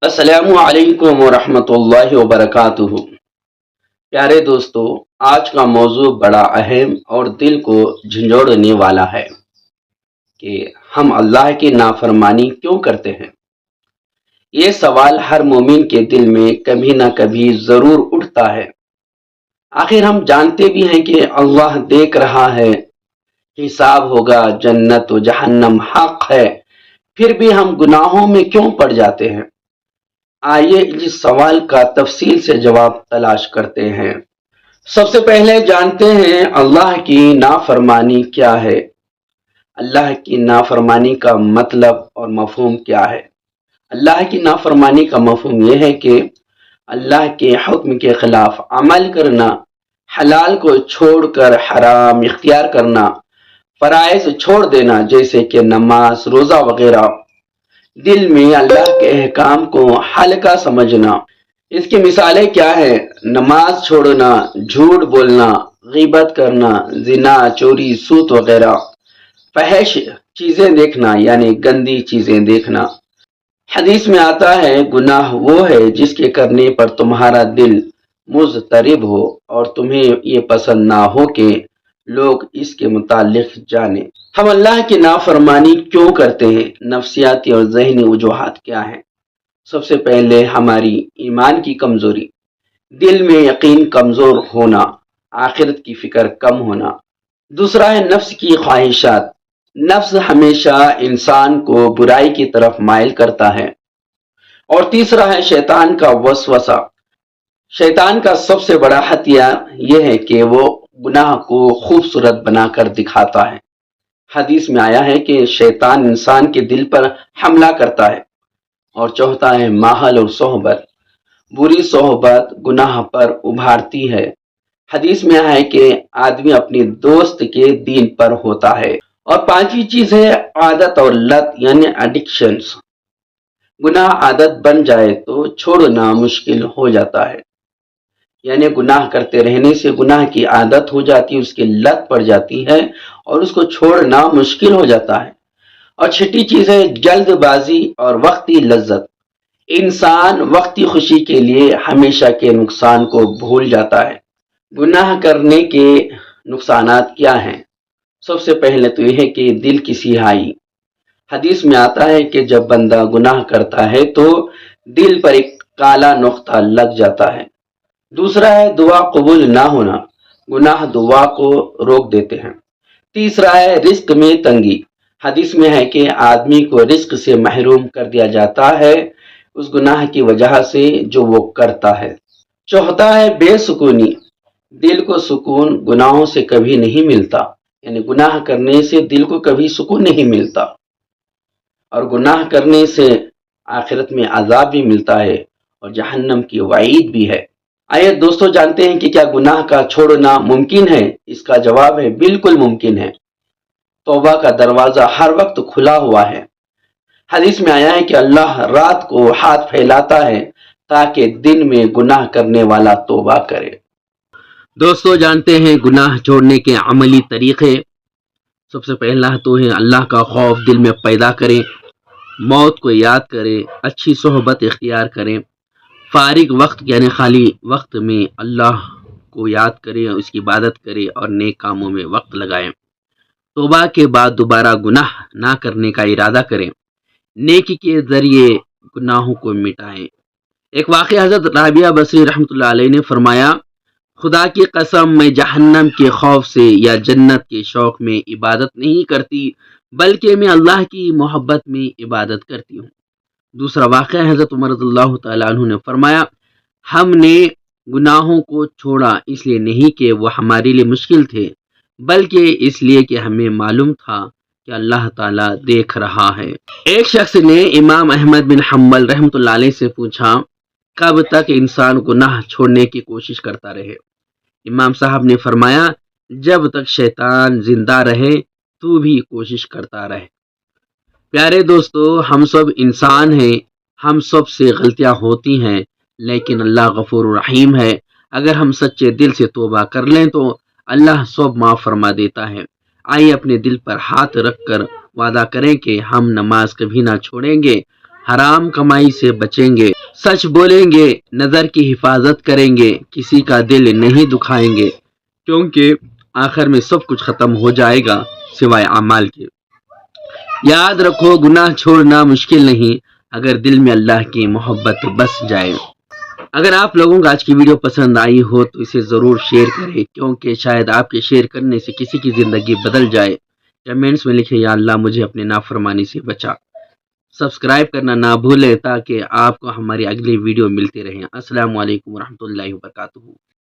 السلام علیکم ورحمۃ اللہ وبرکاتہ۔ پیارے دوستو، آج کا موضوع بڑا اہم اور دل کو جھنجھوڑنے والا ہے کہ ہم اللہ کی نافرمانی کیوں کرتے ہیں۔ یہ سوال ہر مومن کے دل میں کبھی نہ کبھی ضرور اٹھتا ہے۔ آخر ہم جانتے بھی ہیں کہ اللہ دیکھ رہا ہے، حساب ہوگا، جنت و جہنم حق ہے، پھر بھی ہم گناہوں میں کیوں پڑ جاتے ہیں۔ آئیے اس سوال کا تفصیل سے جواب تلاش کرتے ہیں۔ سب سے پہلے جانتے ہیں اللہ کی نافرمانی کیا ہے۔ اللہ کی نافرمانی کا مطلب اور مفہوم کیا ہے۔ اللہ کی نافرمانی کا مفہوم یہ ہے کہ اللہ کے حکم کے خلاف عمل کرنا، حلال کو چھوڑ کر حرام اختیار کرنا، فرائض چھوڑ دینا جیسے کہ نماز، روزہ وغیرہ، دل میں اللہ کے احکام کو ہلکا سمجھنا۔ اس کی مثالیں کیا ہے؟ نماز چھوڑنا، جھوٹ بولنا، غیبت کرنا، زنا، چوری، سود وغیرہ، فحش چیزیں دیکھنا یعنی گندی چیزیں دیکھنا۔ حدیث میں آتا ہے گناہ وہ ہے جس کے کرنے پر تمہارا دل مضطرب ہو اور تمہیں یہ پسند نہ ہو کہ لوگ اس کے متعلق جانیں۔ ہم اللہ کی نافرمانی کیوں کرتے ہیں؟ نفسیاتی اور ذہنی وجوہات کیا ہیں؟ سب سے پہلے ہماری ایمان کی کمزوری، دل میں یقین کمزور ہونا، آخرت کی فکر کم ہونا۔ دوسرا ہے نفس کی خواہشات، نفس ہمیشہ انسان کو برائی کی طرف مائل کرتا ہے۔ اور تیسرا ہے شیطان کا وسوسہ۔ شیطان کا سب سے بڑا ہتھیار یہ ہے کہ وہ گناہ کو خوبصورت بنا کر دکھاتا ہے۔ حدیث میں آیا ہے کہ شیطان انسان کے دل پر حملہ کرتا ہے۔ اور چوتھا ہے ماحول اور صحبت، بری صحبت گناہ پر ابھارتی ہے۔ حدیث میں آیا ہے کہ آدمی اپنے دوست کے دین پر ہوتا ہے۔ اور پانچویں چیز ہے عادت اور لت یعنی ایڈکشنز۔ گناہ عادت بن جائے تو چھوڑنا مشکل ہو جاتا ہے، یعنی گناہ کرتے رہنے سے گناہ کی عادت ہو جاتی ہے، اس کی لت پڑ جاتی ہے اور اس کو چھوڑنا مشکل ہو جاتا ہے۔ اور چھٹی چیز ہے جلد بازی اور وقتی لذت۔ انسان وقتی خوشی کے لیے ہمیشہ کے نقصان کو بھول جاتا ہے۔ گناہ کرنے کے نقصانات کیا ہیں؟ سب سے پہلے تو یہ ہے کہ دل کی سیاہی۔ حدیث میں آتا ہے کہ جب بندہ گناہ کرتا ہے تو دل پر ایک کالا نقطہ لگ جاتا ہے۔ دوسرا ہے دعا قبول نہ ہونا، گناہ دعا کو روک دیتے ہیں۔ تیسرا ہے رزق میں تنگی۔ حدیث میں ہے کہ آدمی کو رزق سے محروم کر دیا جاتا ہے اس گناہ کی وجہ سے جو وہ کرتا ہے۔ چوتھا ہے بے سکونی، دل کو سکون گناہوں سے کبھی نہیں ملتا، یعنی گناہ کرنے سے دل کو کبھی سکون نہیں ملتا، اور گناہ کرنے سے آخرت میں عذاب بھی ملتا ہے اور جہنم کی وعید بھی ہے۔ آئیے دوستو جانتے ہیں کہ کیا گناہ کا چھوڑنا ممکن ہے؟ اس کا جواب ہے بالکل ممکن ہے۔ توبہ کا دروازہ ہر وقت کھلا ہوا ہے۔ حدیث میں آیا ہے کہ اللہ رات کو ہاتھ پھیلاتا ہے تاکہ دن میں گناہ کرنے والا توبہ کرے۔ دوستو جانتے ہیں گناہ چھوڑنے کے عملی طریقے۔ سب سے پہلا تو ہے اللہ کا خوف دل میں پیدا کریں، موت کو یاد کریں، اچھی صحبت اختیار کریں، فارغ وقت یعنی خالی وقت میں اللہ کو یاد کریں، اس کی عبادت کریں اور نیک کاموں میں وقت لگائیں۔ توبہ کے بعد دوبارہ گناہ نہ کرنے کا ارادہ کریں، نیکی کے ذریعے گناہوں کو مٹائیں۔ ایک واقعہ حضرت رابعہ بصری رحمۃ اللہ علیہ نے فرمایا، خدا کی قسم میں جہنم کے خوف سے یا جنت کے شوق میں عبادت نہیں کرتی بلکہ میں اللہ کی محبت میں عبادت کرتی ہوں۔ دوسرا واقعہ حضرت عمر رضی اللہ تعالیٰ عنہ نے فرمایا، ہم نے گناہوں کو چھوڑا اس لیے نہیں کہ وہ ہمارے لیے مشکل تھے بلکہ اس لیے کہ ہمیں معلوم تھا کہ اللہ تعالیٰ دیکھ رہا ہے۔ ایک شخص نے امام احمد بن حنبل رحمۃ اللہ علیہ سے پوچھا، کب تک انسان گناہ چھوڑنے کی کوشش کرتا رہے؟ امام صاحب نے فرمایا، جب تک شیطان زندہ رہے تو بھی کوشش کرتا رہے۔ پیارے دوستو، ہم سب انسان ہیں، ہم سب سے غلطیاں ہوتی ہیں، لیکن اللہ غفور رحیم ہے۔ اگر ہم سچے دل سے توبہ کر لیں تو اللہ سب معاف فرما دیتا ہے۔ آئیے اپنے دل پر ہاتھ رکھ کر وعدہ کریں کہ ہم نماز کبھی نہ چھوڑیں گے، حرام کمائی سے بچیں گے، سچ بولیں گے، نظر کی حفاظت کریں گے، کسی کا دل نہیں دکھائیں گے، کیونکہ آخر میں سب کچھ ختم ہو جائے گا سوائے اعمال کے۔ یاد رکھو، گناہ چھوڑنا مشکل نہیں، اگر دل میں اللہ کی محبت بس جائے۔ اگر آپ لوگوں کو آج کی ویڈیو پسند آئی ہو تو اسے ضرور شیئر کریں، کیونکہ شاید آپ کے شیئر کرنے سے کسی کی زندگی بدل جائے۔ کمنٹس میں لکھیں یا اللہ مجھے اپنے نافرمانی سے بچا۔ سبسکرائب کرنا نہ بھولیں تاکہ آپ کو ہماری اگلی ویڈیو ملتی رہیں۔ السلام علیکم ورحمۃ اللہ وبرکاتہ۔